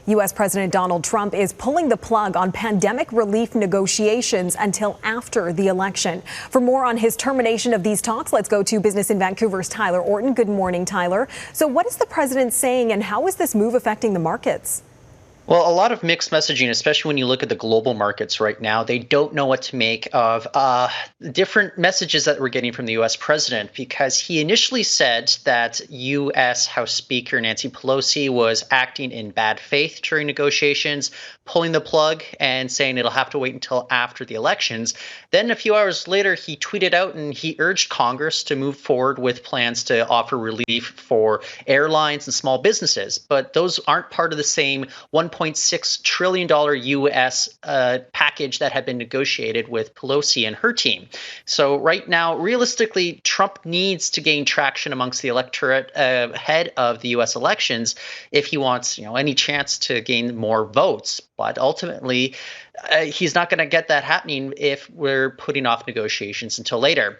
U.S. President Donald Trump is pulling the plug on pandemic relief negotiations until after the election. For more on his termination of these talks, let's go to Business in Vancouver's Tyler Orton. Good morning, Tyler. So what is the president saying, and how is this move affecting the markets? Well, a lot of mixed messaging, especially when you look at the global markets right now. They don't know what to make of different messages that we're getting from the U.S. president, because he initially said that U.S. House Speaker Nancy Pelosi was acting in bad faith during negotiations, pulling the plug and saying it'll have to wait until after the elections. Then a few hours later, he tweeted out and he urged Congress to move forward with plans to offer relief for airlines and small businesses. But those aren't part of the same $1.6 trillion U.S. package that had been negotiated with Pelosi and her team. So right now, realistically, Trump needs to gain traction amongst the electorate ahead of the U.S. elections if he wants, any chance to gain more votes. But ultimately, he's not going to get that happening if we're putting off negotiations until later.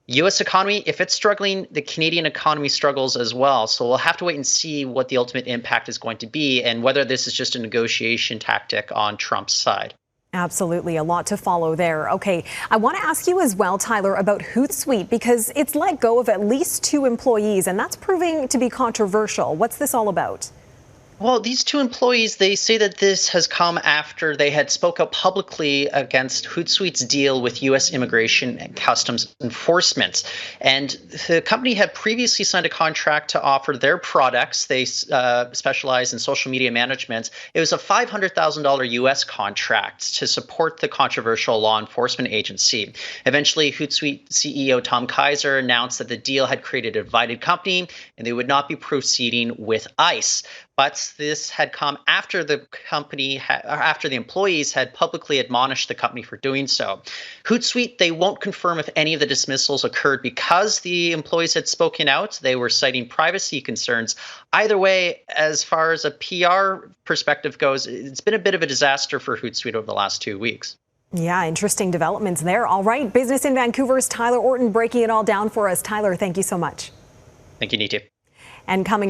U.S. economy, if it's struggling, the Canadian economy struggles as well. So we'll have to wait and see what the ultimate impact is going to be and whether this is just a negotiation tactic on Trump's side. Absolutely. A lot to follow there. Okay. I want to ask you as well, Tyler, about Hootsuite, because it's let go of at least 2 employees, and that's proving to be controversial. What's this all about? Well, these 2 employees, they say that this has come after they had spoke up publicly against Hootsuite's deal with U.S. Immigration and Customs Enforcement. And the company had previously signed a contract to offer their products. They specialize in social media management. It was a $500,000 U.S. contract to support the controversial law enforcement agency. Eventually, Hootsuite CEO Tom Kaiser announced that the deal had created a divided company and they would not be proceeding with ICE. But this had come after the company, after the employees had publicly admonished the company for doing so. Hootsuite, they won't confirm if any of the dismissals occurred because the employees had spoken out. They were citing privacy concerns. Either way, as far as a PR perspective goes, it's been a bit of a disaster for Hootsuite over the last 2 weeks. Yeah, interesting developments there. All right, Business in Vancouver's Tyler Orton breaking it all down for us. Tyler, thank you so much. Thank you, Niti. And coming